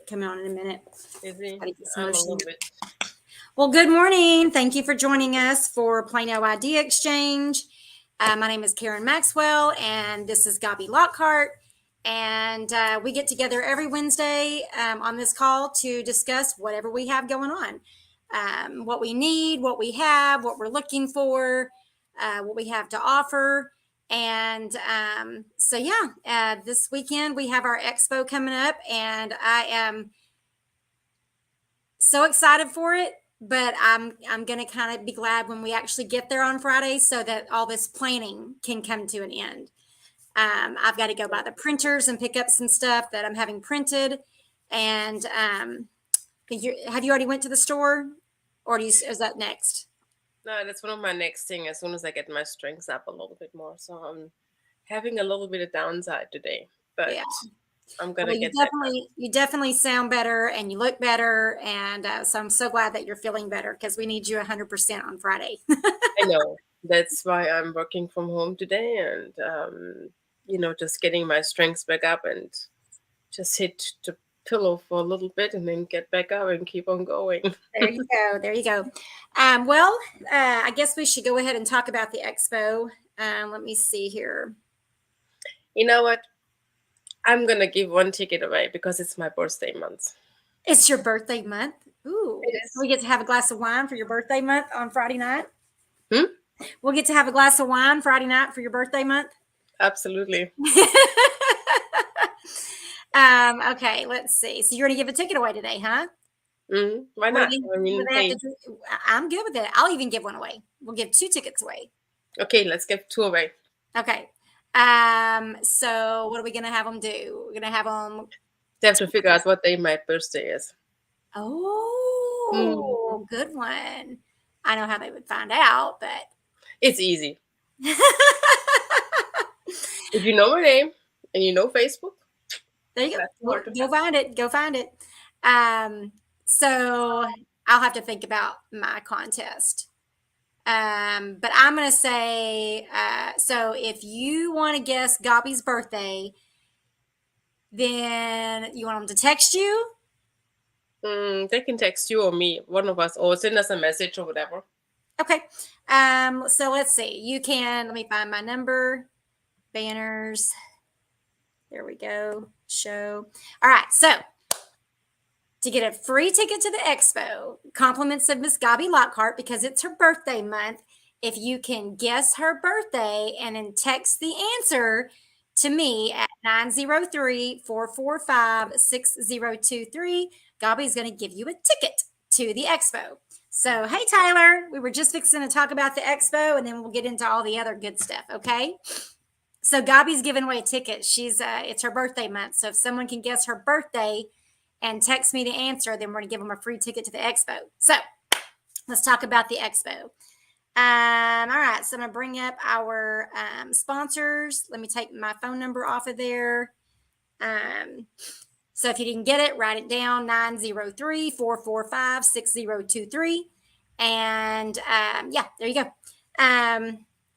coming on in a minute. Is he? Gotta get some I'm a motion. little bit. Well, good morning. Thank you for joining us for Plano ID Exchange. My name is Karen Maxwell, and this is Gabi Lockhart. And we get together every Wednesday on this call to discuss whatever we have going on, what we need, what we have, what we're looking for, what we have to offer. And this weekend we have our expo coming up, and I am so excited for it. But I'm gonna kind of be glad when we actually get there on Friday, so that all this planning can come to an end. I've got to go by the printers and pick up some stuff that I'm having printed. And have you already went to the store, or is that next? No, that's one of my next thing. As soon as I get my strengths up a little bit more, so I'm having a little bit of downside today, but Yeah. I'm Well, gonna get that done. you definitely sound better and you look better, and so I'm so glad that you're feeling better because we need you 100% on Friday. I know that's why I'm working from home today, and just getting my strengths back up and just hit the pillow for a little bit and then get back up and keep on going. There you go. There you go. I guess we should go ahead and talk about the expo. Let me see here. You know what? I'm gonna give one ticket away because it's my birthday month. It's your birthday month. Ooh, It so is. we get to have a glass of wine for your birthday month on Friday night. Hmm? We'll get to have a glass of wine Friday night for your birthday month. Absolutely. Okay, let's see. So you're going to give a ticket away today, huh? Why What do not? they, I what mean, do they have to hey, do? I'm good with it. I'll even give one away. We'll give 2 tickets away. okay, let's get two away. Okay. So what are we going to have them do? We're going to have them. They have to figure out what day my birthday is. Mm, Oh, good one. I know how they would find out, but it's easy. If you know my name and you know Facebook, there you that's go. hard to Go find it. Go find it. So I'll have to think about my contest. But I'm going to say, so if you want to guess Gabi's birthday, then you want them to text you? They can text you or me, one of us, or send us a message or whatever. Okay. So let's see. Let me find my number, banners. There we go. Show. All right. So to get a free ticket to the expo, compliments of Miss Gabi Lockhart, because it's her birthday month, if you can guess her birthday and then text the answer to me at 903-445-6023, Gabi is going to give you a ticket to the expo. So, hey, Tyler, we were just fixing to talk about the expo, and then we'll get into all the other good stuff, okay? So Gabi's giving away a ticket. It's her birthday month. So if someone can guess her birthday and text me the answer, then we're going to give them a free ticket to the expo. So let's talk about the expo. All right, so I'm going to bring up our sponsors. Let me take my phone number off of there. So if you didn't get it, write it down, 903-445-6023. And there you go.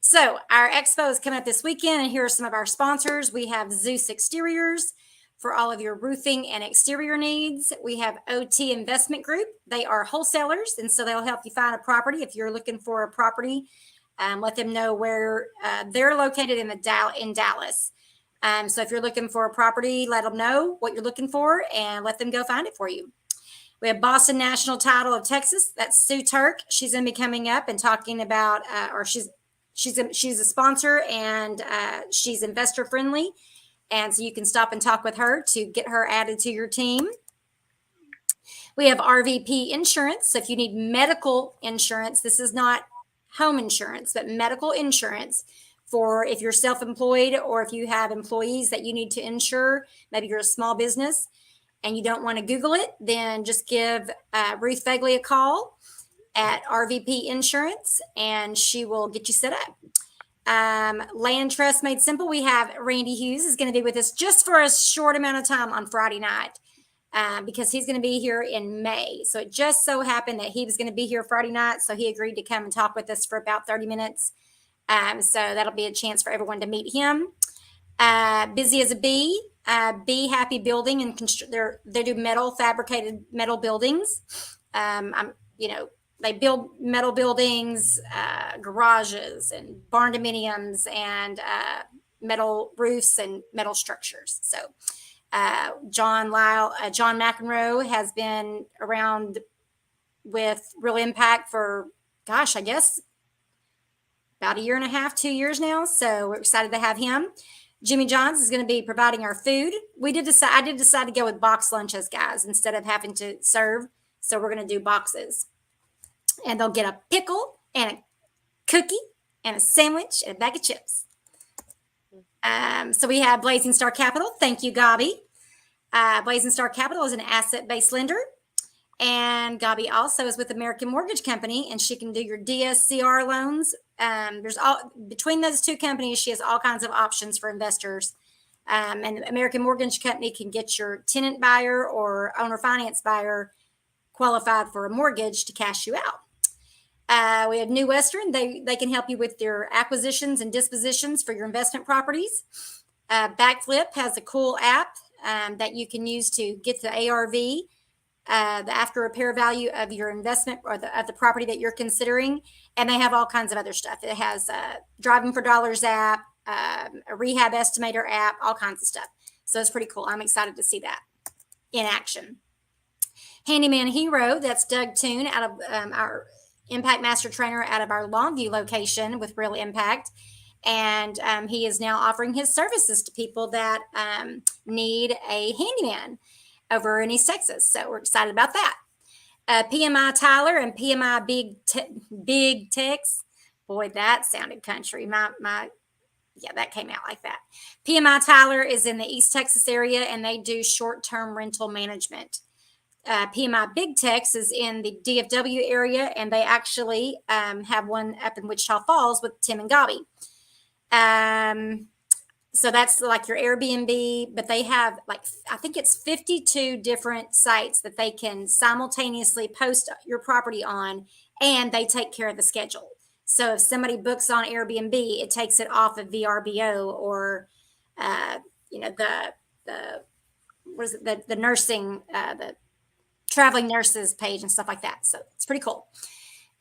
So our expo is coming up this weekend, and here are some of our sponsors. We have Zeus Exteriors for all of your roofing and exterior needs. We have OT Investment Group. They are wholesalers, and so they'll help you find a property. If you're looking for a property, let them know where they're located in Dallas. So if you're looking for a property, let them know what you're looking for and let them go find it for you. We have Boston National Title of Texas. That's Sue Turk. She's going to be coming up and talking about, she's a sponsor, and she's investor friendly. And so you can stop and talk with her to get her added to your team. We have RVP Insurance. So if you need medical insurance, this is not home insurance, but medical insurance for if you're self-employed or if you have employees that you need to insure. Maybe you're a small business and you don't want to Google it, then just give Ruth Fegley a call at RVP Insurance, and she will get you set up. Land Trust Made Simple. We have Randy Hughes is going to be with us just for a short amount of time on Friday night because he's going to be here in May. So it just so happened that he was going to be here Friday night, so he agreed to come and talk with us for about 30 minutes. So that'll be a chance for everyone to meet him. Busy as a Bee. Be Happy Building and they do fabricated metal buildings. They build metal buildings, garages, and barn dominiums, and metal roofs and metal structures. So John McEnroe has been around with Real Impact for, gosh, I guess about a year and a half, 2 years now. So we're excited to have him. Jimmy John's is going to be providing our food. I did decide to go with box lunches, guys, instead of having to serve. So we're going to do boxes. And they'll get a pickle and a cookie and a sandwich and a bag of chips. So we have Blazing Star Capital. Thank you, Gabi. Blazing Star Capital is an asset-based lender. And Gabi also is with American Mortgage Company, and she can do your DSCR loans. Between those two companies, she has all kinds of options for investors. And American Mortgage Company can get your tenant buyer or owner finance buyer qualified for a mortgage to cash you out. We have New Western. They can help you with your acquisitions and dispositions for your investment properties. Backflip has a cool app that you can use to get the ARV, the after repair value of your investment or of the property that you're considering. And they have all kinds of other stuff. It has a Driving for Dollars app, a rehab estimator app, all kinds of stuff. So it's pretty cool. I'm excited to see that in action. Handyman Hero, that's Doug Toon out of our Impact Master Trainer out of our Longview location with Real Impact. And he is now offering his services to people that need a handyman over in East Texas. So we're excited about that. PMI Tyler and PMI Big Tex. Boy, that sounded country. Yeah, that came out like that. PMI Tyler is in the East Texas area, and they do short-term rental management. PMI Big Tex is in the DFW area, and they actually have one up in Wichita Falls with Tim and Gabi. So that's like your Airbnb, but they have I think it's 52 different sites that they can simultaneously post your property on, and they take care of the schedule. So if somebody books on Airbnb, it takes it off of VRBO or, the nursing, the traveling nurses page and stuff like that. So it's pretty cool.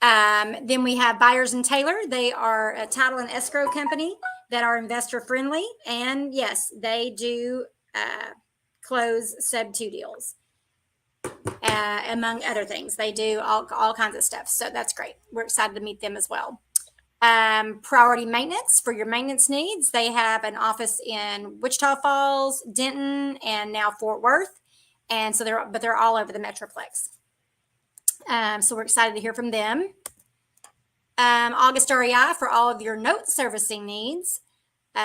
Then we have Byers and Taylor. They are a title and escrow company that are investor friendly. And yes, they do close sub 2 deals, among other things. They do all kinds of stuff. So that's great. We're excited to meet them as well. Priority Maintenance for your maintenance needs. They have an office in Wichita Falls, Denton, and now Fort Worth. And so they're all over the Metroplex. So we're excited to hear from them. August REI for all of your note servicing needs.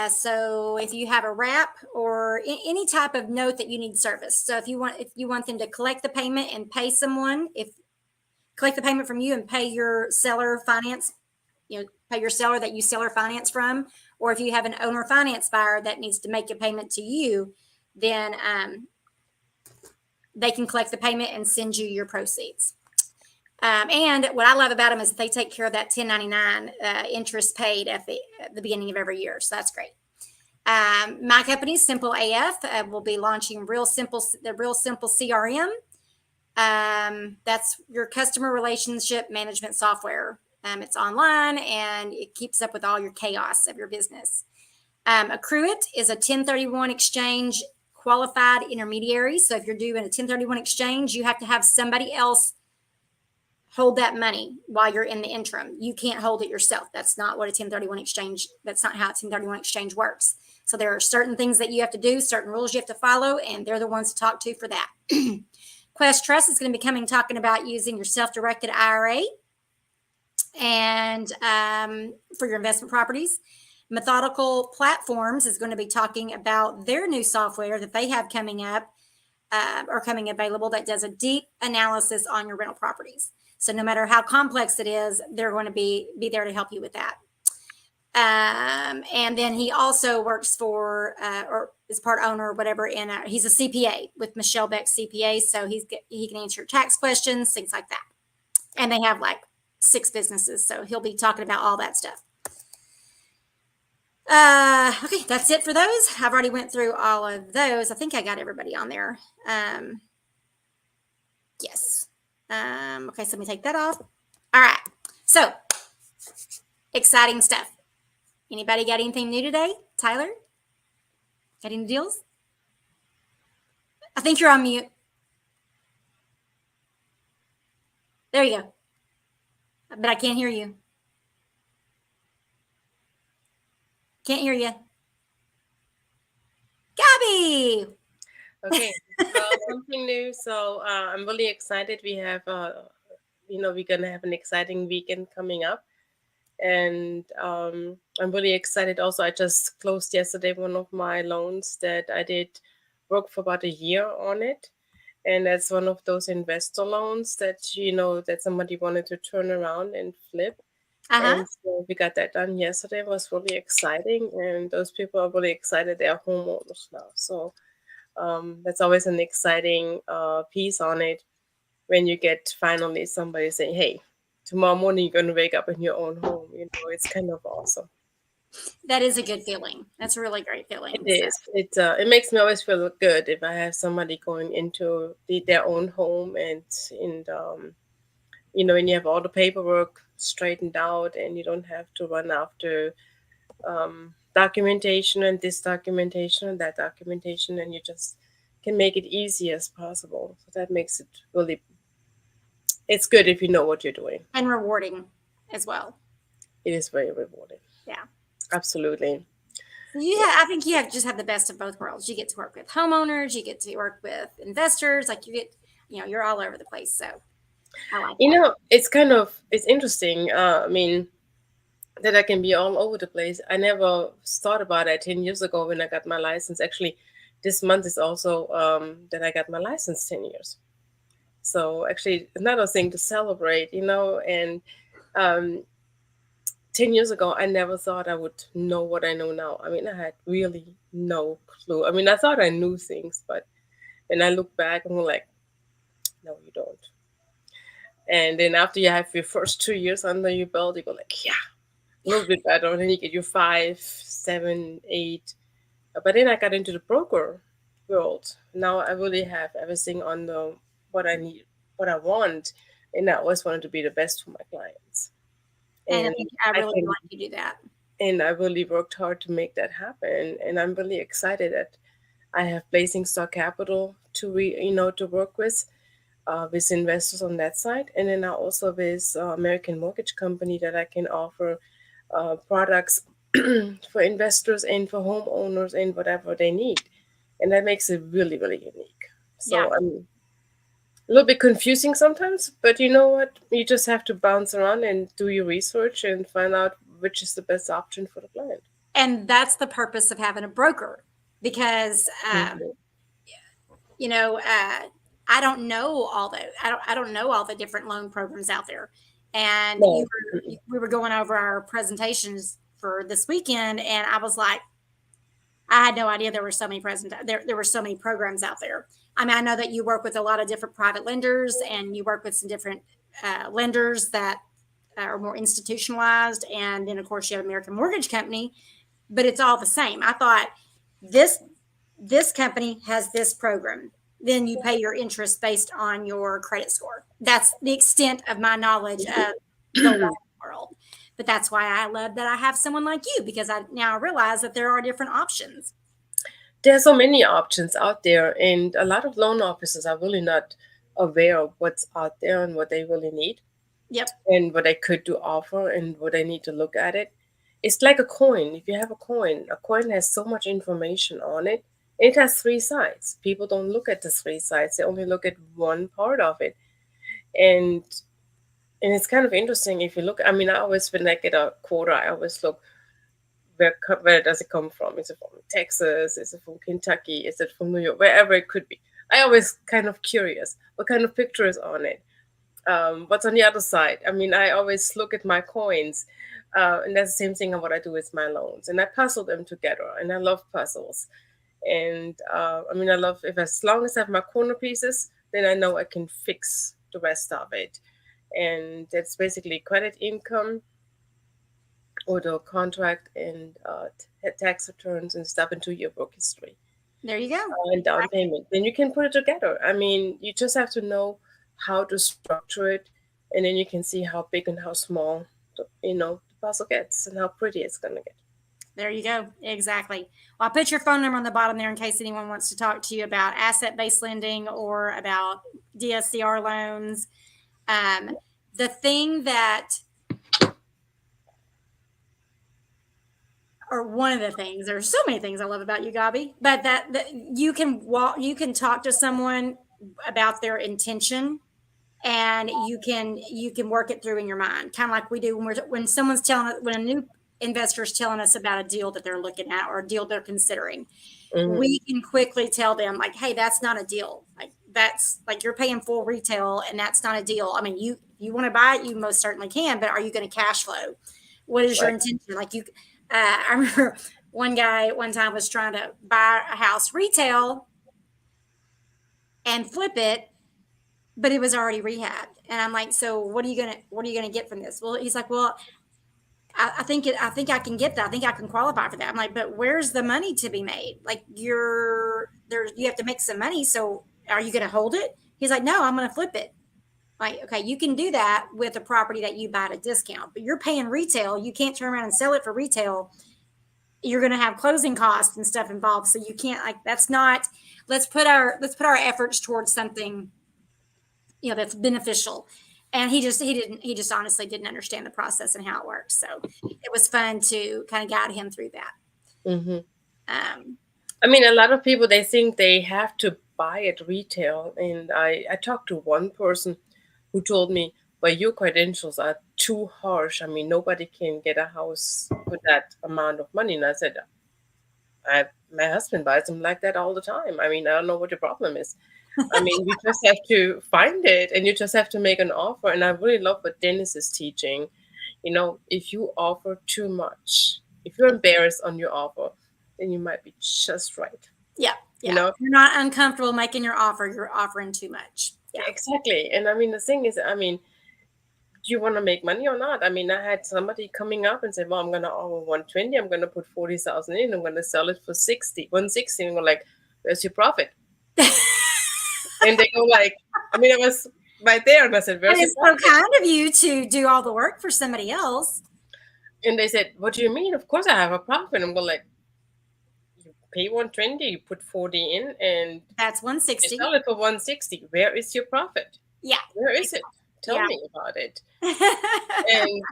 So if you have a wrap or any type of note that you need service. So if you want them to collect the payment and pay someone, collect the payment from you and pay your seller finance, pay your seller that you seller finance from, or if you have an owner finance buyer that needs to make a payment to you, then they can collect the payment and send you your proceeds. And what I love about them is they take care of that 1099 interest paid at the beginning of every year. So that's great. My company, Simple AF, will be launching the Real Simple CRM. That's your customer relationship management software. It's online and it keeps up with all your chaos of your business. Accruit is a 1031 exchange qualified intermediary. So if you're doing a 1031 exchange, you have to have somebody else hold that money while you're in the interim. You can't hold it yourself. That's not what a 1031 exchange, that's not how a 1031 exchange works. So there are certain things that you have to do, certain rules you have to follow, and they're the ones to talk to for that. Quest Trust is going to be talking about using your self-directed IRA and for your investment properties. Methodical Platforms is going to be talking about their new software that they have coming up or coming available that does a deep analysis on your rental properties. So no matter how complex it is, they're going to be there to help you with that. And then he also works for or is part owner or whatever. He's a CPA with Michelle Beck CPA. So he can answer tax questions, things like that. And they have 6 businesses. So he'll be talking about all that stuff. Okay, that's it for those. I've already went through all of those. I think I got everybody on there. Yes. Okay, so let me take that off. All right. So exciting stuff. Anybody got anything new today? Tyler? Got any deals? I think you're on mute. There you go. But I can't hear you. Can't hear you. Gabby! Okay, well, something new. So I'm really excited. We have, we're gonna have an exciting weekend coming up, and I'm really excited. Also, I just closed yesterday one of my loans that I did work for about a year on it, and that's one of those investor loans that that somebody wanted to turn around and flip. Uh huh. And so we got that done yesterday. It was really exciting, and those people are really excited. They are homeowners now, so that's always an exciting piece on it when you get finally somebody saying, "Hey, tomorrow morning you're going to wake up in your own home." It's kind of awesome. That is a good feeling. That's a really great It feeling. So, is. It makes me always feel good if I have somebody going into their own home, and when you have all the paperwork straightened out and you don't have to run after documentation and this documentation and that documentation, and you just can make it easy as possible. So that makes it really, it's good if you know what you're doing. and rewarding as well. It is very rewarding. Yeah. Absolutely. So I think you have just have the best of both worlds. You get to work with homeowners, you get to work with investors, like you're all over the place. So I like that. It's interesting. I mean, that I can be all over the place. I never thought about that 10 years ago when I got my license. Actually, this month is also that I got my license 10 years. So actually, another thing to celebrate. And um, 10 years ago, I never thought I would know what I know now. I mean, I had really no clue. I mean, I thought I knew things, but when I look back, I'm like, no, you don't. And then after you have your first 2 years under your belt, you go like, yeah, a little bit better. And then you get your 5, 7, 8. But then I got into the broker world. Now I really have everything on the what I need, what I want, and I always wanted to be the best for my clients. And I And think I I really can like you do that. and I really worked hard to make that happen. And I'm really excited that I have Blazing Star Capital to work with investors on that side, and then I also with American Mortgage Company that I can offer products for investors and for homeowners and whatever they need, and that makes it really really unique. Yeah. So I'm a little bit confusing sometimes, but you know what? You just have to bounce around and do your research and find out which is the best option for the client. And that's the purpose of having a broker because Mhm. you know, I don't know all the I don't know all the different loan programs out there. And No. Mm-mm. we were going over our presentations for this weekend, and I was like, I had no idea there were so many there were so many programs out there. I mean, I know that you work with a lot of different private lenders, and you work with some different lenders that are more institutionalized, and then of course you have American Mortgage Company, but it's all the same. I thought this this company has this program. Then you pay your interest based on your credit score. That's the extent of my knowledge of the loan world. But that's why I love that I have someone like you because I now realize that there are different options. There are so many options out there, and a lot of loan officers are really not aware of what's out there and what they really need Yep. and what they could do offer and what they need to look at it. It's like a coin. If you have a coin has so much information on it. It has three sides. People don't look at the three sides; they only look at one part of it, and it's kind of interesting if you look. I mean, I always when I get a quota, I always look where does it come from? Is it from Texas? Is it from Kentucky? Is it from New York? Wherever it could be. I always kind of curious what kind of picture is on it. What's on the other side? I mean, I always look at my coins, and that's the same thing on what I do with my loans, and I puzzle them together, and I love puzzles. And I mean, I love if as long as I have my corner pieces, then I know I can fix the rest of it, and that's basically credit income or the contract and tax returns and stuff into your work history There you go. and down payment. Then you can put it together. I mean, you just have to know how to structure it, and then you can see how big and how small the puzzle gets and how pretty it's gonna get. There you go. Exactly. Well, I'll put your phone number on the bottom there in case anyone wants to talk to you about asset based lending or about DSCR loans. The thing that, or one of the things, there's so many things I love about you, Gabi, but that you can talk to someone about their intention, and you can work it through in your mind, kind of like we do when someone's telling us, when a new investor is telling us about a deal that they're looking at or a deal they're considering. Hmm. We can quickly tell them, like, hey, that's not a deal. Like, that's like, you're paying full retail and that's not a deal. I mean, you want to buy it, you most certainly can, but are you going to cash flow? What is your Right. intention? Like, I remember one guy one time was trying to buy a house retail and flip it, but it was already rehabbed. And I'm like, so what are you gonna get from this? Well, he's like, well, I think I can get that. I think I can qualify for that. I'm like, but where's the money to be made? Like, you have to make some money. So are you gonna hold it? He's like, no, I'm gonna flip it. Like, okay, you can do that with a property that you buy at a discount, but you're paying retail. You can't turn around and sell it for retail. You're going to have closing costs and stuff involved, so you can't, like, that's not. Let's put our efforts towards something, that's beneficial. And he just honestly didn't understand the process and how it works. So it was fun to kind of guide him through that. Hmm. Um, I mean, a lot of people they think they have to buy at retail, and I talked to one person who told me, "Well, your credentials are too harsh. I mean, nobody can get a house with that amount of money." And I said, my husband buys them like that all the time. I mean, I don't know what your problem is. I mean, you just have to find it and you just have to make an offer. And I really love what Dennis is teaching. If you offer too much, if you're embarrassed on your offer, then you might be just right. yeah, You yeah. know, You're not uncomfortable making your offer. You're offering too much. Yeah. exactly. And I mean, the thing is, I mean, do you want to make money or not? I mean, I had somebody coming up and say, "Well, I'm going to offer 120. I'm going to put 40,000 in. I'm going to sell it for 160." And we're like, "Where's your profit?" And they go like, I mean, I was right there, and I said, And "Where's your it's so profit?" kind of you to do all the work for somebody else. And they said, "What do you mean? Of course I have a profit." And we're like, "You pay 120, you put 40 in, and That's you 160. sell it for 160. Where is your profit? Yeah. Where is it? Tell Yeah. me about it." And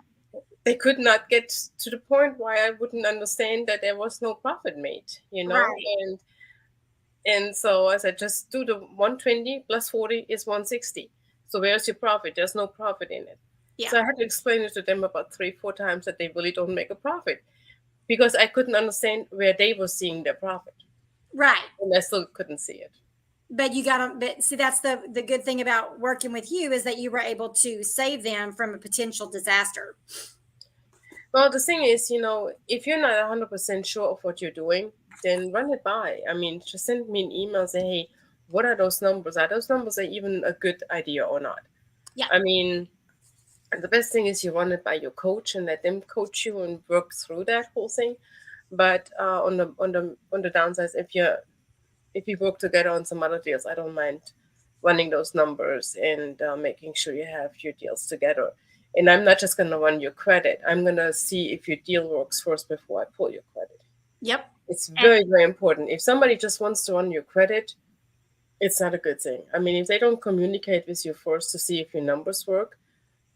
they could not get to the point why I wouldn't understand that there was no profit made. Right. And so I said, just do the 120 plus 40 is 160. So where's your profit? There's no profit in it. Yeah. So I had to explain it to them about 3, 4 times that they really don't make a profit because I couldn't understand where they were seeing their profit. Right. And I still couldn't see it. But you got to, but see, that's the good thing about working with you, is that you were able to save them from a potential disaster. Well, the thing is, if you're not 100% sure of what you're doing, then run it by. I mean, just send me an email, say, hey, what are those numbers? Are those numbers even a good idea or not? Yeah. I mean, the best thing is you run it by your coach and let them coach you and work through that whole thing. But on the downsides, if you work together on some other deals, I don't mind running those numbers and making sure you have your deals together. And I'm not just going to run your credit. I'm going to see if your deal works first before I pull your credit. Yep. It's And very, very important. If somebody just wants to run your credit, it's not a good thing. I mean, if they don't communicate with you first to see if your numbers work,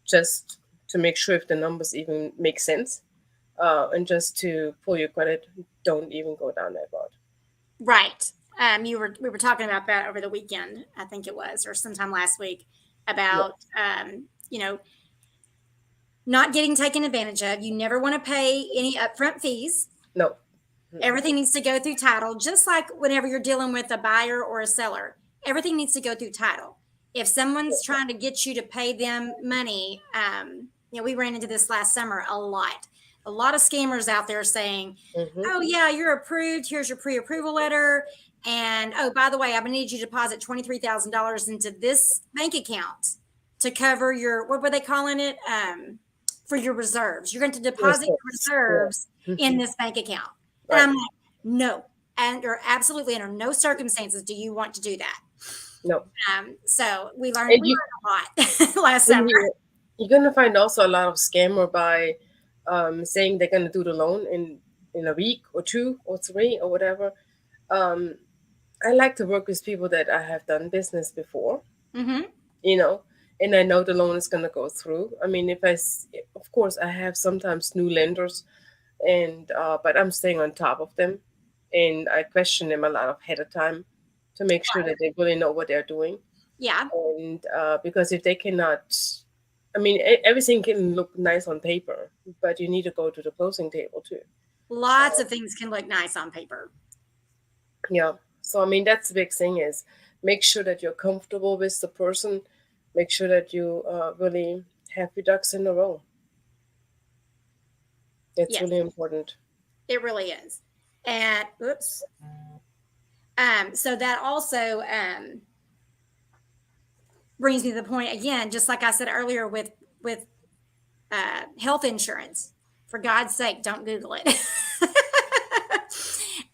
just to make sure if the numbers even make sense, and just to pull your credit, don't even go down that road. right. We were talking about that over the weekend, I think it was, or sometime last week, Yeah. about, not getting taken advantage of. You never want to pay any upfront fees. No. Everything needs to go through title, just like whenever you're dealing with a buyer or a seller. Everything needs to go through title. If someone's trying to get you to pay them money, we ran into this last summer a lot. A lot of scammers out there saying, Mm-hmm. "Oh yeah, you're approved. Here's your pre-approval letter, and oh, by the way, I'm gonna need you to deposit $23,000 into this bank account to cover your, what were they calling it? for your reserves. You're going to deposit your reserves in this bank account. And I'm like, no. And or absolutely under no circumstances do you want to do that. No. So we learned a lot last summer. You're going to find also a lot of scammer by saying they're going to do the loan in a week or 2 or 3 or whatever. I like to work with people that I have done business before, you know, and I know the loan is going to go through. I mean, of course, I have sometimes new lenders, and but I'm staying on top of them, and I question them a lot ahead of time to make sure that they really know what they're doing. Yeah. And because if they cannot, I mean, everything can look nice on paper, but you need to go to the closing table too. Lots of things can look nice on paper. Yeah. So, I mean, that's the big thing is make sure that you're comfortable with the person. Make sure that you really have your ducks in a row. It's really important. It really is. And oops. So that also brings me to the point again, just like I said earlier with health insurance. For God's sake, don't Google it.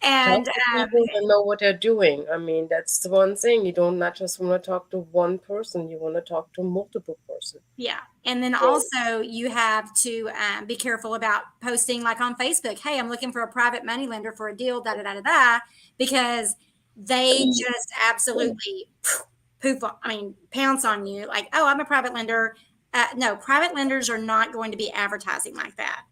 And people to know what they're doing. I mean, that's the one thing. You don't not just want to talk to one person. You want to talk to multiple person. Yeah. And then also you have to be careful about posting like on Facebook, hey, I'm looking for a private money lender for a deal, da, da, da, da, da, because they just absolutely pounce on you like, oh, I'm a private lender. No, private lenders are not going to be advertising like that.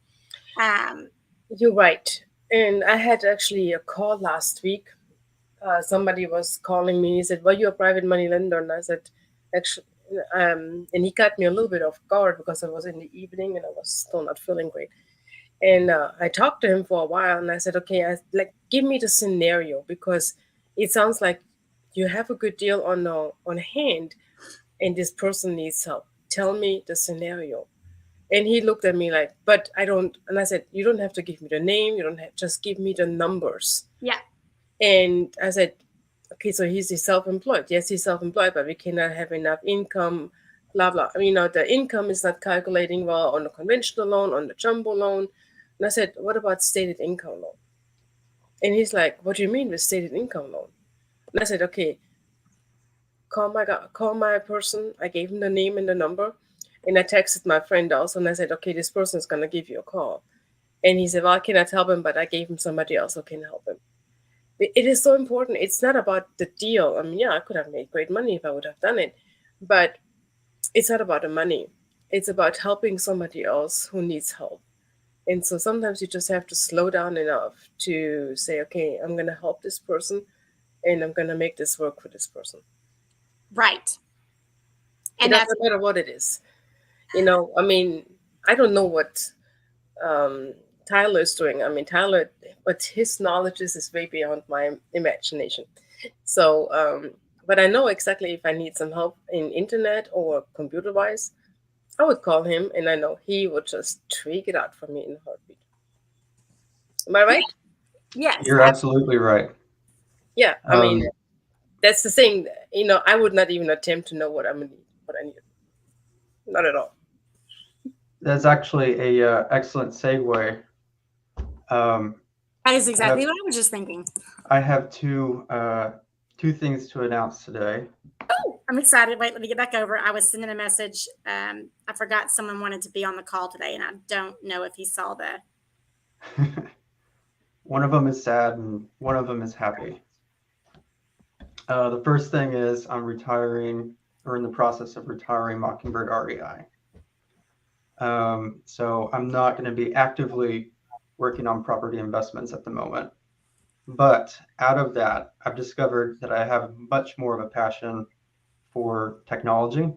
You're right. And I had actually a call last week. Somebody was calling me. He said, well, you're a private money lender. And I said, actually, and he got me a little bit off guard because it was in the evening and I was still not feeling great. And I talked to him for a while and I said, okay, give me the scenario because it sounds like you have a good deal on hand and this person needs help. Tell me the scenario. And he looked at me like, but I don't. And I said, you don't have to give me the name. You don't have, just give me the numbers. Yeah. And I said, okay, so he's self-employed. Yes, he's self-employed, but we cannot have enough income, blah, blah. I mean, the income is not calculating well on the conventional loan, on the jumbo loan. And I said, what about stated income loan? And he's like, what do you mean with stated income loan? And I said, okay, call my person. I gave him the name and the number. And I texted my friend also, and I said, okay, this person is going to give you a call. And he said, well, I cannot help him, but I gave him somebody else who can help him. It is so important. It's not about the deal. I mean, yeah, I could have made great money if I would have done it, but it's not about the money. It's about helping somebody else who needs help. And so sometimes you just have to slow down enough to say, okay, I'm going to help this person and I'm going to make this work for this person. Right. And it doesn't matter what it is. I mean, I don't know what Tyler is doing. I mean, Tyler, but his knowledge is way beyond my imagination. So, but I know exactly if I need some help in internet or computer-wise, I would call him, and I know he would just tweak it out for me in a heartbeat. Am I right? Yes. You're absolutely right. Yeah, I mean, that's the thing. I would not even attempt to know what I need. Not at all. That's actually a excellent segue. That is exactly what I was just thinking. I have two things to announce today. Oh, I'm excited. Wait, let me get back over. I was sending a message. I forgot someone wanted to be on the call today, and I don't know if he saw that. One of them is sad and one of them is happy. The first thing is I'm retiring or in the process of retiring Mockingbird REI. So I'm not going to be actively working on property investments at the moment. But out of that, I've discovered that I have much more of a passion for technology.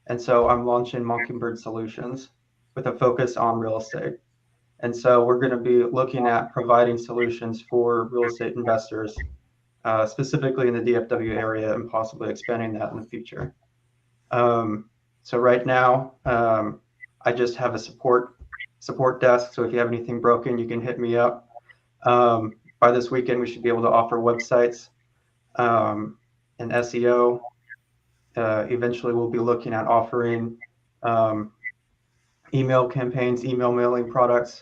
And so I'm launching Mockingbird Solutions with a focus on real estate. And so we're going to be looking at providing solutions for real estate investors, specifically in the DFW area and possibly expanding that in the future. So right now, I just have a support desk. So if you have anything broken, you can hit me up. By this weekend, we should be able to offer websites and SEO. Eventually, we'll be looking at offering email campaigns, email mailing products,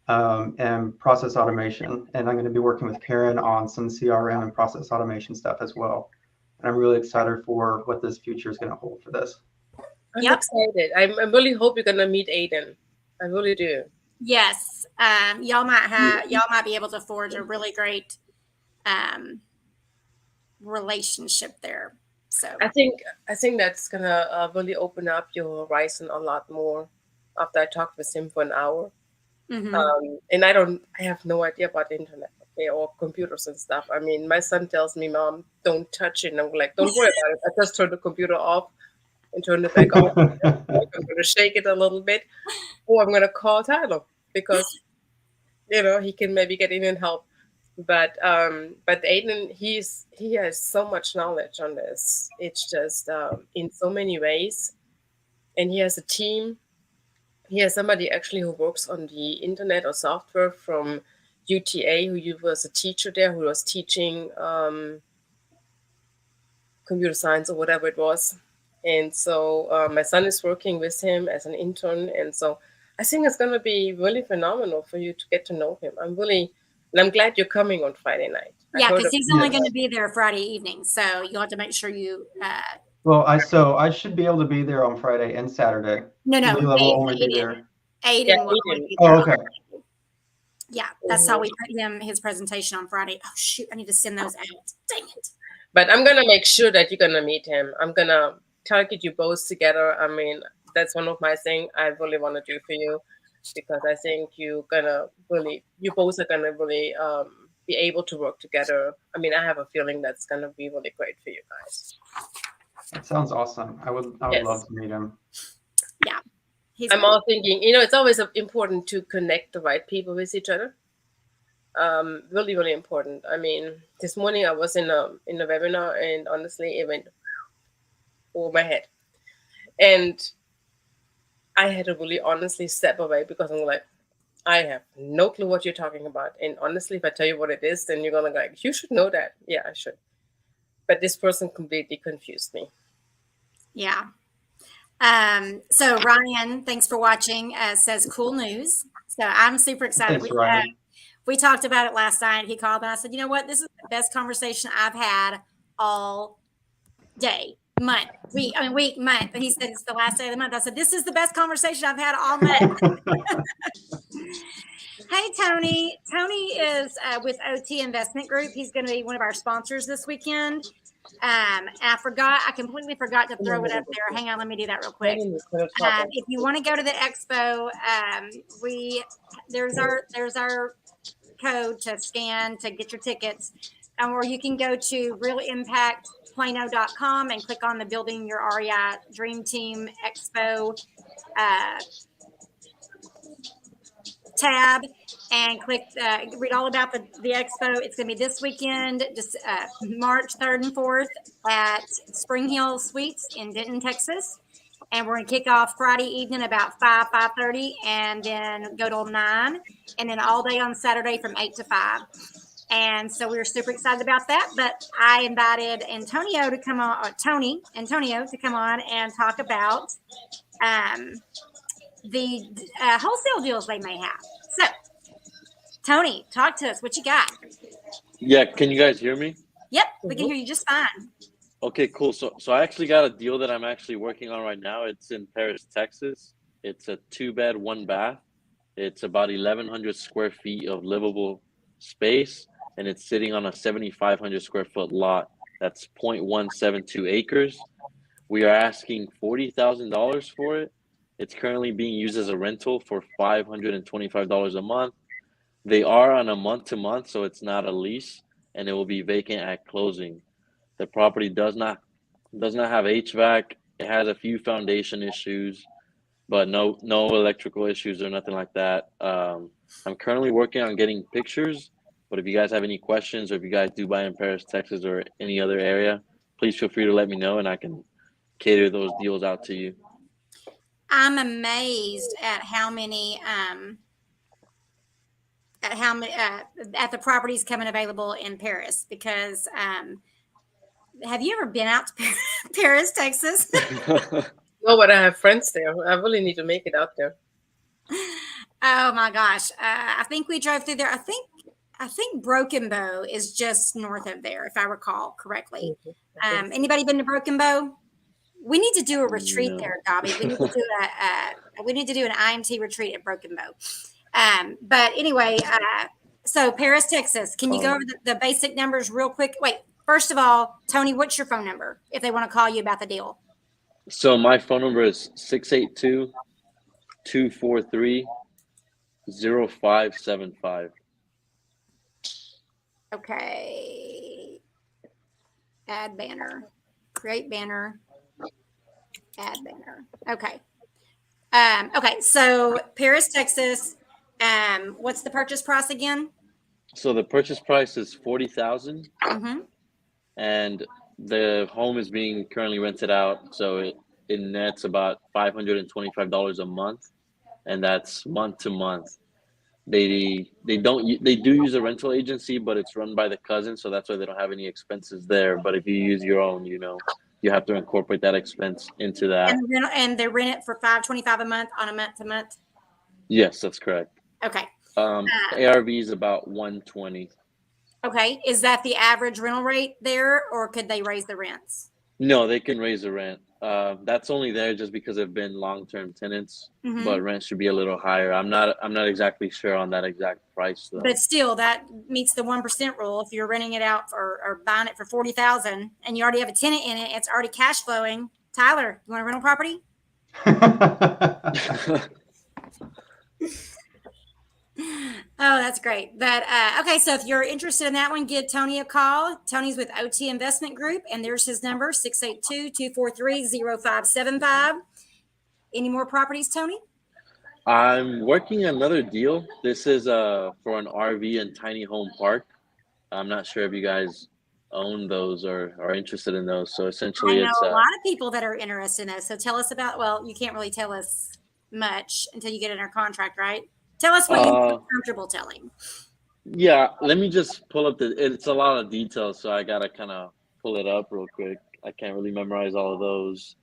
and process automation. And I'm going to be working with Karen on some CRM and process automation stuff as well. And I'm really excited for what this future is going to hold for this. I'm Yep. excited. I really hope you're gonna meet Aiden. I really do. Yes. Y'all might be able to forge a really great relationship there. So I think that's gonna really open up your horizon a lot more after I talked with him for an hour. mhm. And I have no idea about the internet, okay, or computers and stuff. I mean, my son tells me, "Mom, don't touch it." And I'm like, "Don't worry about it. I just turn the computer off and turn it back on. Like, I'm gonna shake it a little bit, or I'm gonna call Tyler because he can maybe get in and help." But Aiden, he has so much knowledge on this. It's just in so many ways, and he has a team. He has somebody actually who works on the internet or software from UTA, was a teacher there, who was teaching computer science or whatever it was. And so my son is working with him as an intern. And so I think it's going to be really phenomenal for you to get to know him. And I'm glad you're coming on Friday night. Yeah, because he's only going to be there Friday evening, so you'll have to make sure you. Well, I should be able to be there on Friday and Saturday. No, Leela will only be Aiden. there. Aiden will only Aiden. be there. Oh, okay. Yeah, that's how we put his presentation on Friday. Oh shoot, I need to send those out. Dang it. But I'm gonna make sure that you're gonna meet him. I'm gonna target you both together. I mean, that's one of my things I really want to do for you, because I think you both are gonna really be able to work together. I mean, I have a feeling that's gonna be really great for you guys. That sounds awesome. I would Yes. love to meet him. Yeah. I'm all thinking, it's always important to connect the right people with each other. Really, really important. I mean, this morning I was in a webinar, and honestly, it went over my head, and I had to really honestly step away, because I'm like, I have no clue what you're talking about. And honestly, if I tell you what it is, then you're gonna go like, you should know that. Yeah, I should. But this person completely confused me. Yeah. So Ryan, thanks for watching. Says cool news. So I'm super excited. Thanks, Ryan. We talked about it last night. He called and I said, you know what? This is the best conversation I've had all day, month, week. I mean, week, month. And he said it's the last day of the month. I said, this is the best conversation I've had all month. Hey, Tony. Tony is with OT Investment Group. He's going to be one of our sponsors this weekend. I completely forgot to throw it up there. Hang on, let me do that real quick. If you want to go to the expo, there's our code to scan to get your tickets, or you can go to realimpactplano.com and click on the Building Your REI Dream Team Expo tab and click read all about the expo. It's going to be this weekend, just March 3rd and 4th at Spring Hill Suites in Denton, Texas. And we're going to kick off Friday evening about 5:30, and then go till 9, and then all day on Saturday from 8 to 5. And so we were super excited about that. But I invited Antonio to come on and talk about the wholesale deals they may have. So, Tony, talk to us. What you got? Yeah, can you guys hear me? Yep, we can hear you just fine. Okay, cool. So I actually got a deal that I'm actually working on right now. It's in Paris, Texas. It's a 2-bed, 1-bath. It's about 1,100 square feet of livable space, and it's sitting on a 7,500 square foot lot. That's 0.172 acres. We are asking $40,000 for it. It's currently being used as a rental for $525 a month. They are on a month-to-month, so it's not a lease, and it will be vacant at closing. The property does not have HVAC. It has a few foundation issues, but no electrical issues or nothing like that. I'm currently working on getting pictures, but if you guys have any questions, or if you guys do buy in Paris, Texas, or any other area, please feel free to let me know, and I can cater those deals out to you. I'm amazed at how many at the properties coming available in Paris, because have you ever been out to Paris, Texas? No, but I have friends there. I really need to make it out there. Oh my gosh. I think we drove through there. I think Broken Bow is just north of there, if I recall correctly. I think so. Anybody been to Broken Bow? We need to do a retreat No. there, Gobby. We need to do we need to do an IMT retreat at Broken Bow. But anyway, so Paris, Texas. Can you go over the basic numbers real quick? Wait, first of all, Tony, what's your phone number if they want to call you about the deal? So my phone number is 682-243-0575. Okay. Add banner. Create banner. Add banner. Okay. Okay. So Paris, Texas. What's the purchase price again? So the purchase price is $40,000, Mm-hmm. and the home is being currently rented out. So it nets about $525 a month, and that's month to month. They do use a rental agency, but it's run by the cousin, so that's why they don't have any expenses there. But if you use your own, you have to incorporate that expense into that. And they rent it for $525 a month on a month to month. Yes, that's correct. Okay. ARV is about 120. Okay. Is that the average rental rate there, or could they raise the rents? No, they can raise the rent. That's only there just because they've been long-term tenants, Mhm. but rent should be a little higher. I'm not exactly sure on that exact price though. But still, that meets the 1% rule. If you're renting it out or buying it for $40,000 and you already have a tenant in it, it's already cash flowing. Tyler, you want a rental property? Oh, that's great. But okay, so if you're interested in that one, give Tony a call. Tony's with OT Investment Group, and there's his number, 682-243-0575. Any more properties, Tony? I'm working another deal. This is for an RV and tiny home park. I'm not sure if you guys own those or are interested in those. So essentially, I know it's a lot of people that are interested in those. So tell us about. Well, you can't really tell us much until you get in our contract, right? Tell us what you're comfortable telling. Yeah, let me just pull up it's a lot of details, so I gotta kind of pull it up real quick. I can't really memorize all of those.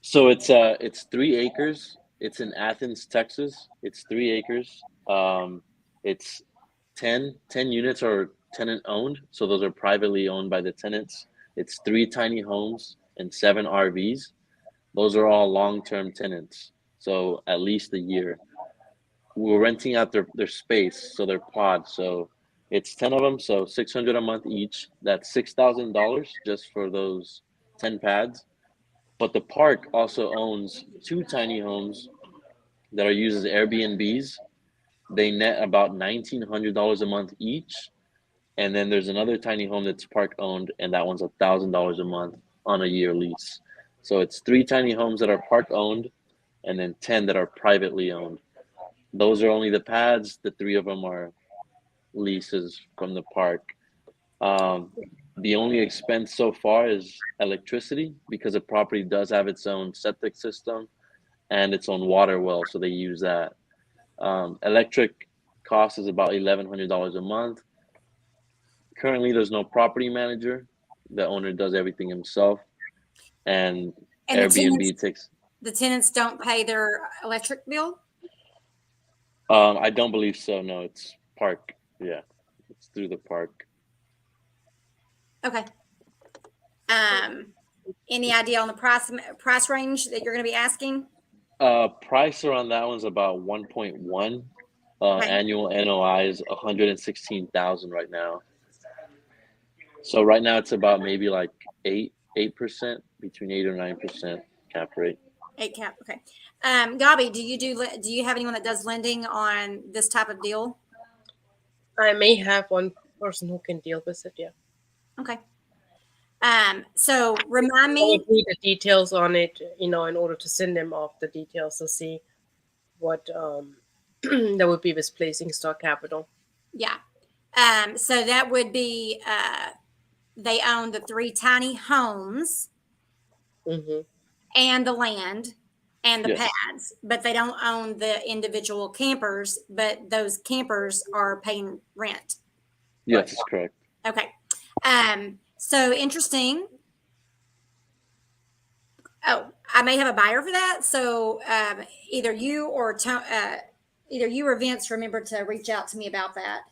So it's 3 acres. It's in Athens, Texas. It's 3 acres. It's 10 units are tenant owned, so those are privately owned by the tenants. It's 3 tiny homes and 7 RVs. Those are all long-term tenants, so at least a year. We're renting out their space, so they're pods. So it's 10 of them, so $600 a month each. That's $6,000 just for those 10 pads. But the park also owns 2 tiny homes that are used as Airbnbs. They net about $1,900 a month each. And then there's another tiny home that's park owned, and that one's $1,000 a month on a year lease. So it's 3 tiny homes that are park owned, and then 10 that are privately owned. Those are only the pads. The 3 of them are leases from the park. The only expense so far is electricity, because the property does have its own septic system and its own water well, so they use that. Electric cost is about $1,100 a month. Currently, there's no property manager. The owner does everything himself, and Airbnb takes. The tenants don't pay their electric bill? I don't believe so. No, it's park. Yeah, it's through the park. Okay. Any idea on the price range that you're going to be asking? Price around that one's about 1.1. Okay. Annual NOI is 116,000 right now. So right now it's about maybe like 8%, between 8 or 9% cap rate. 8 cap. Okay. Gabi, do you have anyone that does lending on this type of deal? I may have one person who can deal with it. Yeah. Okay. So remind I me. would need the details on it, in order to send them off the details to see what that would be misplacing stock capital. Yeah. So that would be they own the 3 tiny homes and the land and the pads, but they don't own the individual campers, but those campers are paying rent. Yes, that's correct. Okay. So interesting. Oh, I may have a buyer for that. So either you or Vince remember to reach out to me about that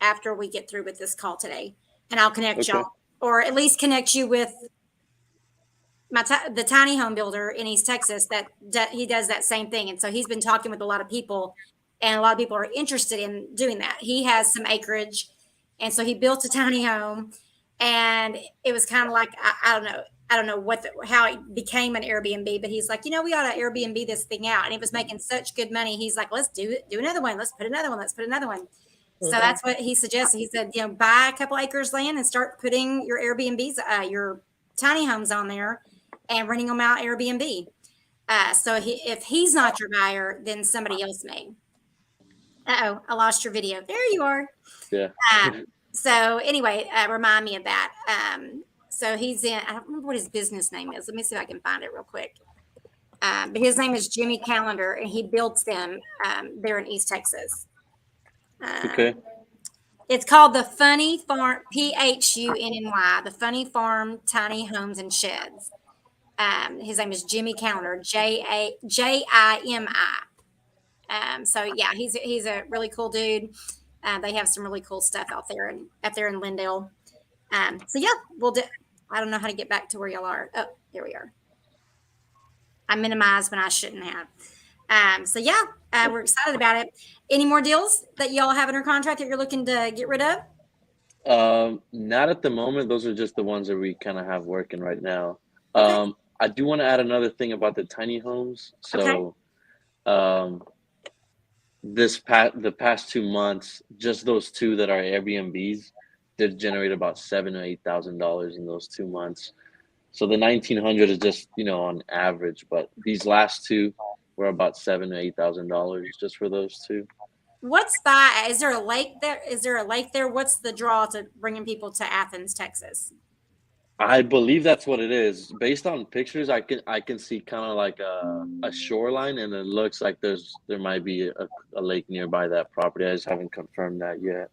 after we get through with this call today, and I'll connect Okay. y'all, or at least connect you with the tiny home builder in East Texas that he does that same thing. And so he's been talking with a lot of people, and a lot of people are interested in doing that. He has some acreage, and so he built a tiny home, and it was kind of like I don't know. I don't know how it became an Airbnb, but he's like, we ought to Airbnb this thing out, and it was making such good money. He's like, let's do another one. Let's put another one. Let's put another one. So that's what he suggested. He said, buy a couple acres land and start putting your Airbnbs, your tiny homes on there, and renting them out Airbnb. So if he's not your buyer, then somebody else may. Uh-oh, I lost your video. There you are. Yeah. So anyway, remind me of that. So he's in, I don't remember what his business name is. Let me see if I can find it real quick. But his name is Jimmy Calendar, and he builds them there in East Texas. Okay. It's called the Funny Farm, PHUNNY, the Funny Farm Tiny Homes and Sheds. His name is Jimmy Calendar, JIMI. So yeah, he's a really cool dude. They have some really cool stuff out there in Lindale. So yeah, I don't know how to get back to where y'all are. Oh, here we are. I minimized when I shouldn't have. So yeah, we're excited about it. Any more deals that y'all have under contract that you're looking to get rid of? Not at the moment. Those are just the ones that we kind of have working right now. Okay. I do want to add another thing about the tiny homes. So, the past 2 months, just those two that are Airbnbs did generate about $7,000 or $8,000 in those 2 months. So the 1,900 is just on average, but these last two were about $7,000 or $8,000 just for those two. Is there a lake there? What's the draw to bringing people to Athens, Texas? I believe that's what it is. Based on pictures, I can see kind of like a shoreline, and it looks like there might be a lake nearby that property. I just haven't confirmed that yet.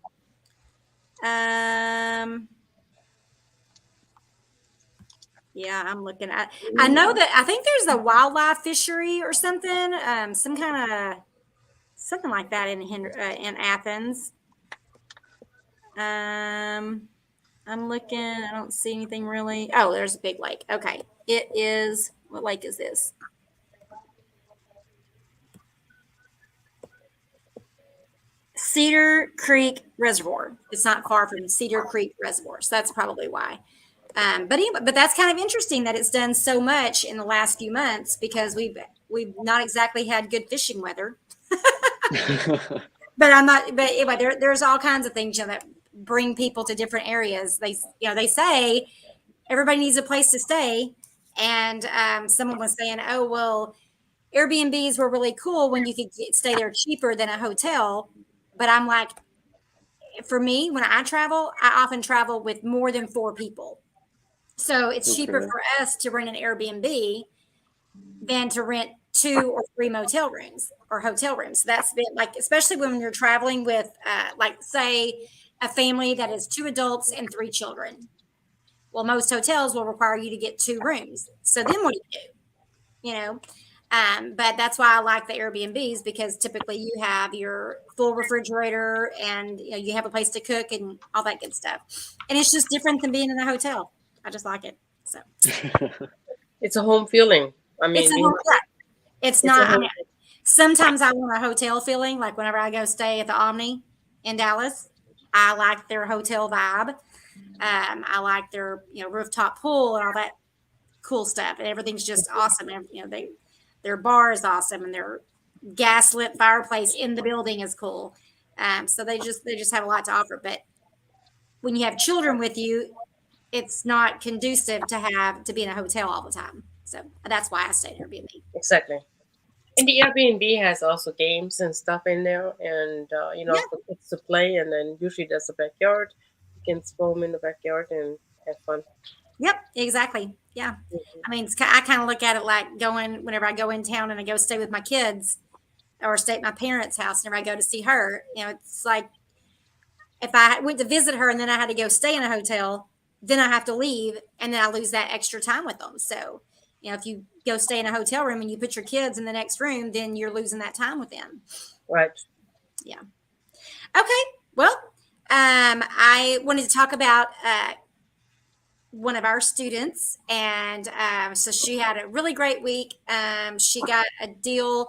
Yeah, I'm looking at. I know that I think there's a wildlife fishery or something, some kind of something like that in Athens. I'm looking. I don't see anything really. Oh, there's a big lake. Okay, it is. What lake is this? Cedar Creek Reservoir. It's not far from Cedar Creek Reservoir, so that's probably why. But anyway, but that's kind of interesting that it's done so much in the last few months because we've not exactly had good fishing weather. But anyway, there's all kinds of things that bring people to different areas. They say everybody needs a place to stay, and someone was saying, oh well, Airbnbs were really cool when you could stay there cheaper than a hotel. But I'm like, for me, when I travel, I often travel with more than 4 people. So it's cheaper for us to rent an Airbnb than to rent 2 or 3 motel rooms or hotel rooms. That's been like, especially when you're traveling with, like, say, a family that is 2 adults and 3 children. Well, most hotels will require you to get 2 rooms. So then what do you do? But that's why I like the Airbnbs, because typically you have your full refrigerator and you have a place to cook and all that good stuff. And it's just different than being in a hotel. I just like it. So it's a home feeling. I mean, it's not. I mean, sometimes I want a hotel feeling, like whenever I go stay at the Omni in Dallas. I like their hotel vibe. I like their rooftop pool and all that cool stuff, and everything's just awesome. And their bar is awesome, and their gas-lit fireplace in the building is cool. So they just have a lot to offer. But when you have children with you, it's not conducive to be in a hotel all the time. So that's why I stay at Airbnb. Exactly. And the Airbnb has also games and stuff in there, and for kids to play. And then usually there's a backyard. You can roam in the backyard and have fun. Yep, exactly. Yeah. Mm-hmm. I mean, I kind of look at it like whenever I go in town and I go stay with my kids or stay at my parents' house, whenever I go to see her, it's like if I went to visit her and then I had to go stay in a hotel, then I have to leave, and then I lose that extra time with them. So, if you go stay in a hotel room and you put your kids in the next room, then you're losing that time with them. Right. Yeah. Okay. Well, I wanted to talk about one of our students, and so she had a really great week. She got a deal.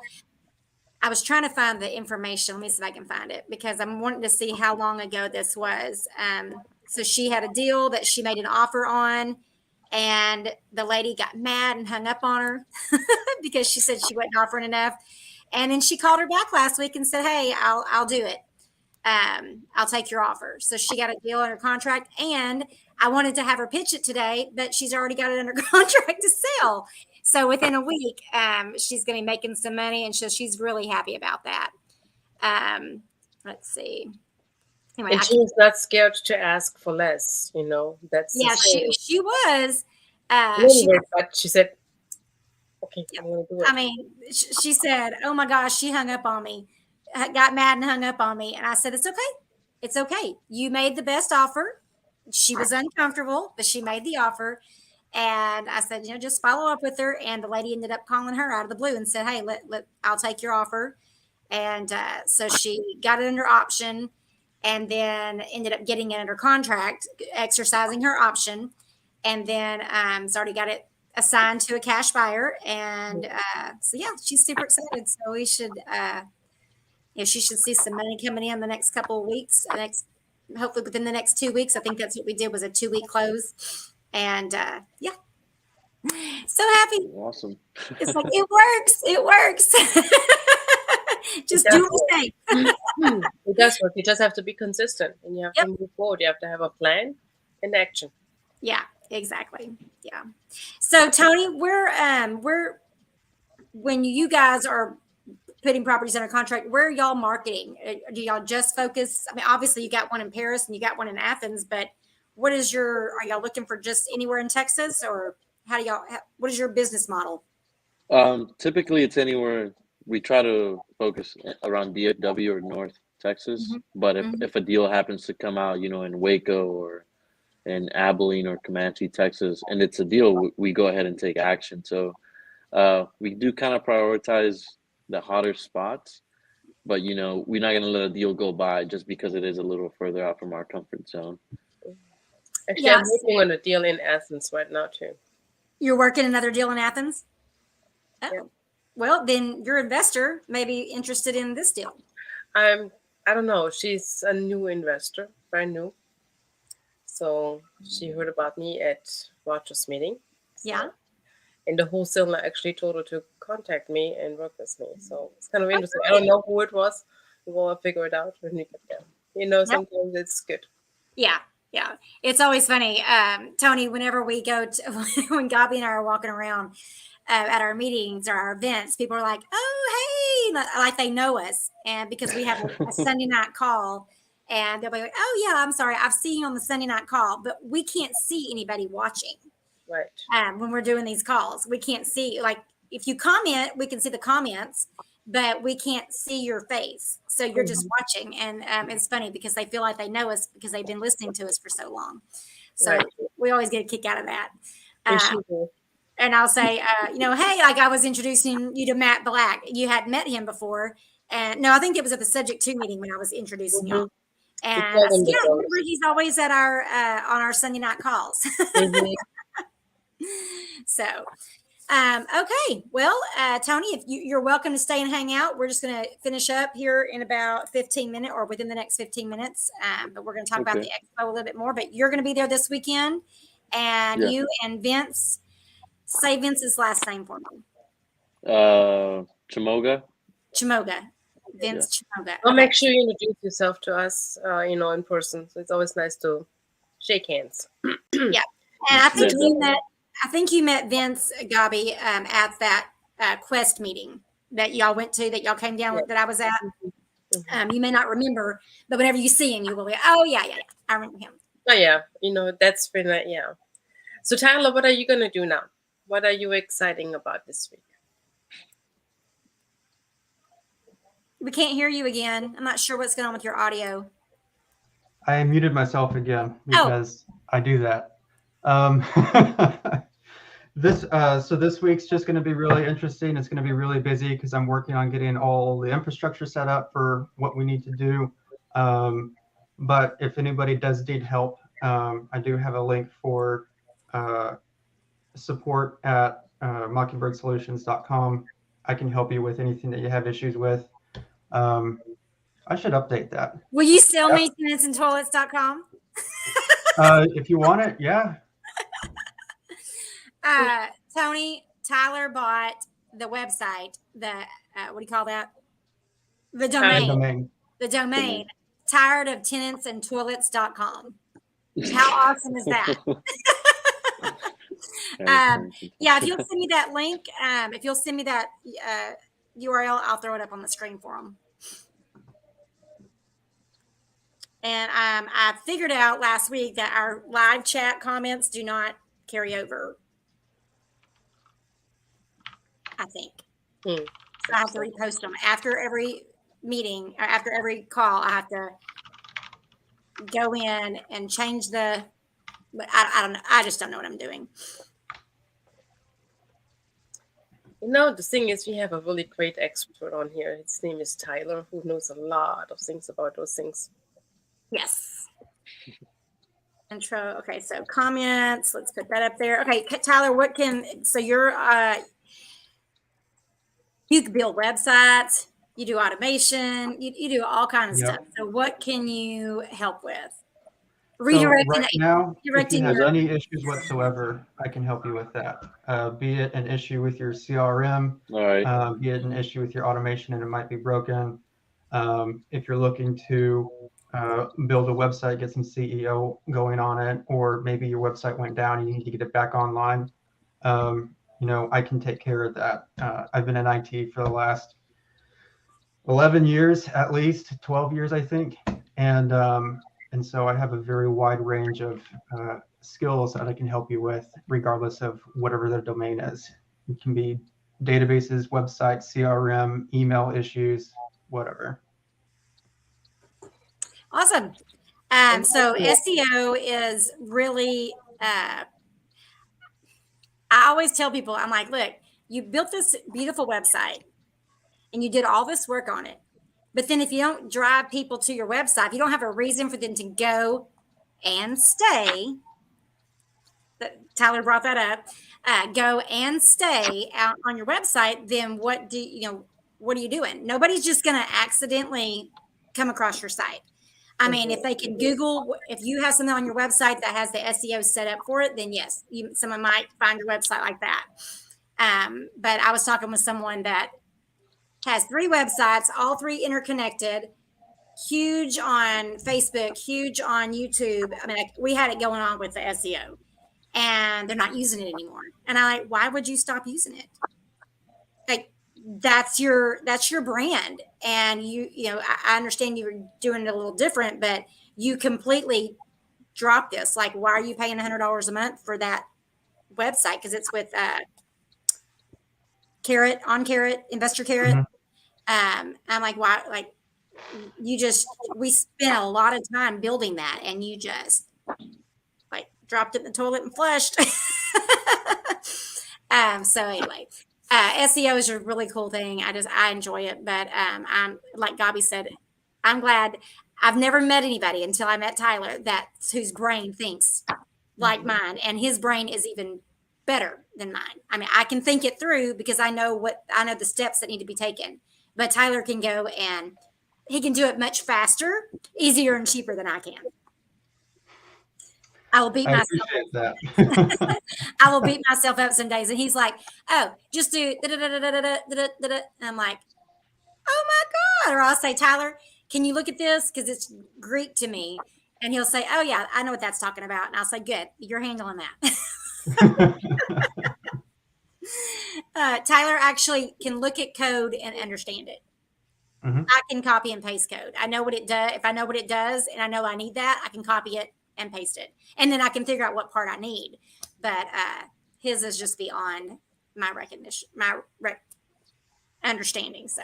I was trying to find the information. Let me see if I can find it, because I'm wanting to see how long ago this was. So she had a deal that she made an offer on, and the lady got mad and hung up on her because she said she wasn't offering enough. And then she called her back last week and said, "Hey, I'll do it. I'll take your offer." So she got a deal under contract, and I wanted to have her pitch it today, but she's already got it under contract to sell. So within a week, she's going to be making some money, and so she's really happy about that. Let's see. Anyway, And she was not scared to ask for less. That's the yeah, thing. she was. But she said, "Okay, I'm going to do it." I mean, she said, "Oh my gosh," she hung up on me, got mad and hung up on me, and I said, "It's okay, it's okay. You made the best offer." She was uncomfortable, but she made the offer. And I said, just follow up with her. And the lady ended up calling her out of the blue and said, "Hey, I'll take your offer." And so she got it under option, and then ended up getting it under contract, exercising her option. And then has already got it assigned to a cash buyer. And so, yeah, she's super excited. So we should, she should see some money coming in the next couple of weeks, hopefully within the next 2 weeks. I think that's what we did, was a 2-week close. And yeah, so happy. Awesome. It's like, it works. Just do the thing. It does work. You just have to be consistent, and you have to move forward. You have to have a plan and action. Yeah, exactly. Yeah. So Tony, when you guys are putting properties under contract, where are y'all marketing? Do y'all just focus? I mean, obviously you got one in Paris and you got one in Athens, but are y'all looking for just anywhere in Texas, or what is your business model? Typically it's anywhere. We try to focus around DFW or North Texas, but if a deal happens to come out, in Waco or in Abilene or Comanche, Texas, and it's a deal, we go ahead and take action. So we do kind of prioritize the hotter spots, but we're not going to let a deal go by just because it is a little further out from our comfort zone. Actually, I'm working on a deal in Athens right now too. You're working another deal in Athens? Oh, yeah. Well, then your investor may be interested in this deal. I don't know. She's a new investor, brand new. So she heard about me at Roger's meeting. Yeah. And the wholesaler actually told her to contact me and work with me. So it's kind of interesting. I don't know who it was. We'll figure it out when we get there. Sometimes it's good. Yeah. Yeah. It's always funny. Tony, whenever we go when Gabi and I are walking around at our meetings or our events, people are like, "Oh, hey," like they know us. And because we have a Sunday night call, and they'll be like, "Oh yeah, I'm sorry, I've seen you on the Sunday night call," but we can't see anybody watching. Right. When we're doing these calls, we can't see, like, if you comment, we can see the comments, but we can't see your face. So you're just watching. And it's funny because they feel like they know us because they've been listening to us for so long. So we always get a kick out of that. And I'll say, "Hey, like I was introducing you to Matt Black. You hadn't met him before." And no, I think it was at the Subject 2 meeting when I was introducing y'all. And I said, "Yeah, remember, he's always at on our Sunday night calls." So, okay. Well, Tony, if you're welcome to stay and hang out. We're just going to finish up here in about 15 minutes or within the next 15 minutes. But we're going to talk about the expo a little bit more, but you're going to be there this weekend, and you and Vince, say Vince's last name for me. Chamoga. Vince Chamoga. Well, make sure you introduce yourself to us, in person. So it's always nice to shake hands. Yeah. And I think you met Vince, Gabi, at that Quest meeting that y'all went to, that y'all came down with, that I was at. You may not remember, but whenever you see him, you will be, "Oh, yeah, I remember him." Oh, yeah. That's been, So, Tyler, what are you going to do now? What are you exciting about this week? We can't hear you again. I'm not sure what's going on with your audio. I muted myself again because I do that. So this week's just going to be really interesting. It's going to be really busy because I'm working on getting all the infrastructure set up for what we need to do. But if anybody does need help, I do have a link for support at mockingbirdsolutions.com. I can help you with anything that you have issues with. I should update that. Will you sell me tenantsandtoilets.com? If you want it, yeah. Tony, Tyler bought the website, the what do you call that? The domain. The domain. Tired of tenantsandtoilets.com. How awesome is that? Yeah, if you'll send me that link, if you'll send me that URL, I'll throw it up on the screen for them. And I figured out last week that our live chat comments do not carry over, I think. So I have to repost them after every meeting, or after every call. I have to go in and change the, but I don't know. I just don't know what I'm doing. The thing is, we have a really great expert on here. His name is Tyler, who knows a lot of things about those things. Yes. Intro. Okay, so comments. Let's put that up there. Okay, Tyler, so you can build websites, you do automation, you do all kinds of stuff. So what can you help with? Redirecting. So right now, if you have any issues whatsoever, I can help you with that. Be it an issue with your CRM, be it an issue with your automation and it might be broken. If you're looking to build a website, get some CEO going on it, or maybe your website went down and you need to get it back online, I can take care of that. I've been in IT for the last 11 years, at least 12 years, I think. And so I have a very wide range of skills that I can help you with, regardless of whatever the domain is. It can be databases, websites, CRM, email issues, whatever. Awesome. So SEO is really, I always tell people, I'm like, look, you built this beautiful website and you did all this work on it. But then if you don't drive people to your website, if you don't have a reason for them to go and stay, Tyler brought that up, go and stay out on your website, then what are you doing? Nobody's just going to accidentally come across your site. I mean, if they can Google, if you have something on your website that has the SEO set up for it, then yes, someone might find your website like that. But I was talking with someone that has 3 websites, all 3 interconnected, huge on Facebook, huge on YouTube. I mean, we had it going on with the SEO, and they're not using it anymore. And I'm like, why would you stop using it? Like, that's your brand. And I understand you were doing it a little different, but you completely dropped this. Like, why are you paying $100 a month for that website? Because it's with Carrot, Investor Carrot. Mm-hmm. I'm like, why? Like, we spent a lot of time building that, and you just like dropped it in the toilet and flushed. So anyway, SEO is a really cool thing. I enjoy it, but I'm like Gabi said, I'm glad. I've never met anybody until I met Tyler whose brain thinks like mine, and his brain is even better than mine. I mean, I can think it through because I know the steps that need to be taken. But Tyler can go and he can do it much faster, easier, and cheaper than I can. I will beat myself. That. I will beat myself up some days, and he's like, "Oh, just do da-da-da-da-da-da-da-da-da." And I'm like, "Oh my God!" Or I'll say, "Tyler, can you look at this because it's Greek to me?" And he'll say, "Oh yeah, I know what that's talking about." And I'll say, "Good, you're handling that." Tyler actually can look at code and understand it. Mm-hmm. I can copy and paste code. I know what it does. If I know what it does and I know I need that, I can copy it and paste it. And then I can figure out what part I need. But his is just beyond my recognition, understanding. So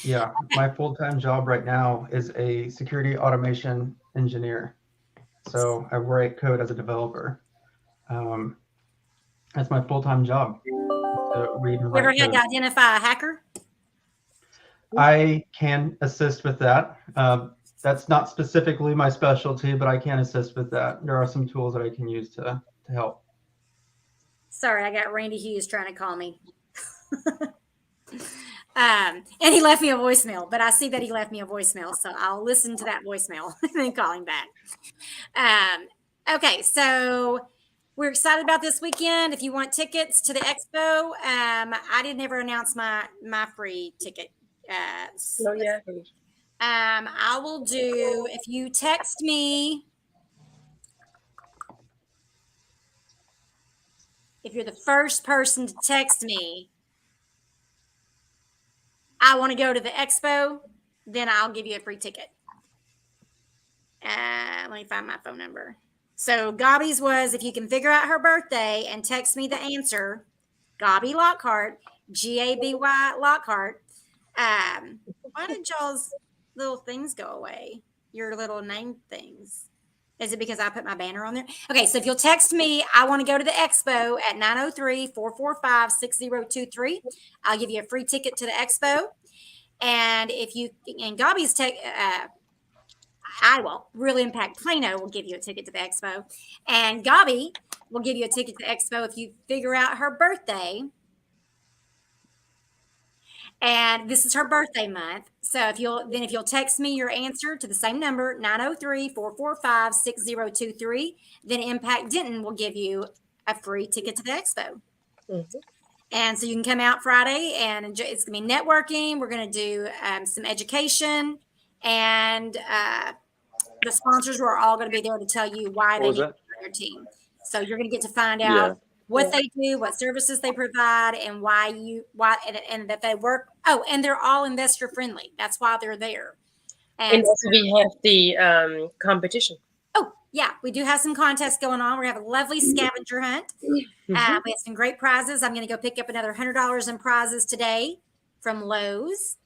yeah, my full-time job right now is a security automation engineer. So I write code as a developer. That's my full-time job. To read and You ever write had code. to identify a hacker? I can assist with that. That's not specifically my specialty, but I can assist with that. There are some tools that I can use to help. Sorry, I got Randy Hughes trying to call me. And he left me a voicemail, but I see that he left me a voicemail, so I'll listen to that voicemail and then call him back. Okay, so we're excited about this weekend. If you want tickets to the expo, I didn't ever announce my free ticket. No, yeah. I will do, if you text me, if you're the first person to text me, I want to go to the expo, then I'll give you a free ticket. Let me find my phone number. So Gobby's was, if you can figure out her birthday and text me the answer, Gobby Lockhart, Gaby Lockhart. Why did y'all's little things go away? Your little name things. Is it because I put my banner on there? Okay, so if you'll text me, I want to go to the expo at 903-445-6023. I'll give you a free ticket to the expo. And if you, and Gobby's I will, Real Impact Plano will give you a ticket to the expo. And Gobby will give you a ticket to the expo if you figure out her birthday. And this is her birthday month. So if you'll text me your answer to the same number, 903-445-6023, then Impact Denton will give you a free ticket to the expo. Mm-hmm. And so you can come out Friday and enjoy. It's going to be networking. We're going to do some education, and the sponsors are all going to be there to tell you why they need to be on your team. So you're going to get to find out what they do, what services they provide, and why and that they work. Oh, and they're all investor friendly. That's why they're there. And also we have the competition. Oh, yeah, we do have some contests going on. We have a lovely scavenger hunt. We have some great prizes. I'm going to go pick up another $100 in prizes today from Lowe's.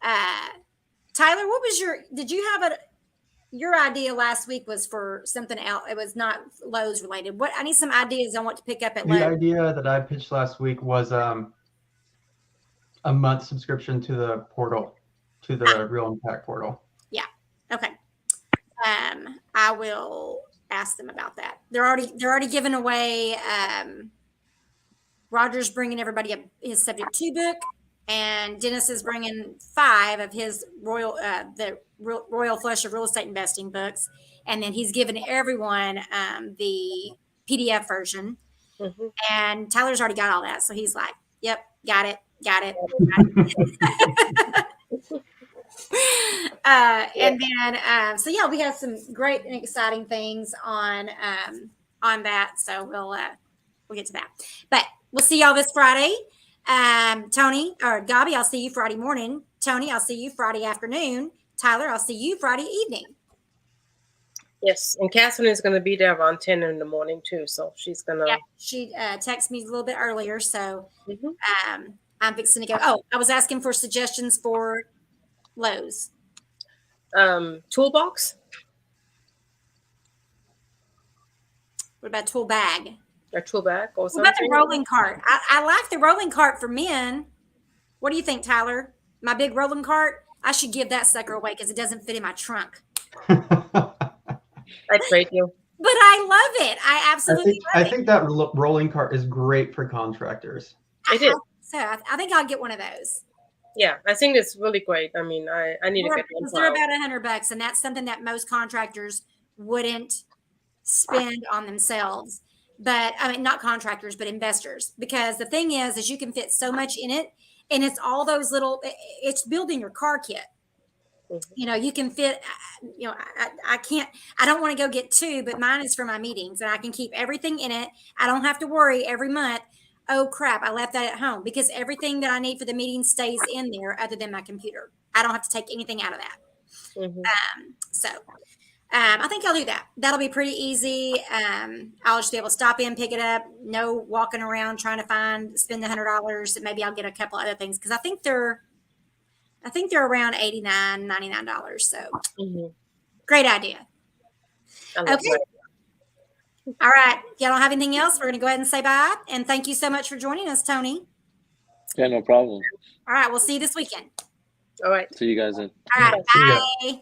Tyler, what was did you have your idea last week was for something else. It was not Lowe's related. I need some ideas on what to pick up at Lowe's. The idea that I pitched last week was a month subscription to the portal, to the Real Impact portal. Yeah. Okay. I will ask them about that. They're already giving away. Roger's bringing everybody his Subject 2 book, and Dennis is bringing 5 of his Royal Flush of Real Estate Investing books, and then he's giving everyone the PDF version. Mm-hmm. And Tyler's already got all that, so he's like, "Yep, got it." And then, so yeah, we have some great and exciting things on that. So we'll get to that, but we'll see y'all this Friday. Tony or Gobby, I'll see you Friday morning. Tony, I'll see you Friday afternoon. Tyler, I'll see you Friday evening. Yes, and Catherine is going to be there around 10 in the morning too, so she's gonna. Yeah, she texted me a little bit earlier, so I'm fixing to go. Oh, I was asking for suggestions for Lowe's. Toolbox. What about tool bag? A tool bag or something? What about the rolling cart? I like the rolling cart for men. What do you think, Tyler? My big rolling cart? I should give that sucker away because it doesn't fit in my trunk. I trade you. But I love it. I absolutely love it. I think that rolling cart is great for contractors. It is. So I think I'll get one of those. Yeah, I think it's really great. I mean, I need to get one. They're about $100, and that's something that most contractors wouldn't spend on themselves. But I mean, not contractors, but investors. Because the thing is you can fit so much in it, and it's all those little. It's building your car kit. You know, you can fit. You know, I can't. I don't want to go get 2, but mine is for my meetings, and I can keep everything in it. I don't have to worry every month. Oh crap, I left that at home, because everything that I need for the meeting stays in there other than my computer. I don't have to take anything out of that. So I think I'll do that. That'll be pretty easy. I'll just be able to stop in, pick it up, no walking around trying to spend the $100. Maybe I'll get a couple other things, because I think they're around $89, $99. So great idea. Okay. All right. If y'all don't have anything else, we're going to go ahead and say bye. And thank you so much for joining us, Tony. Yeah, no problem. All right. We'll see you this weekend. All right. See you guys then. All right. See ya. Bye.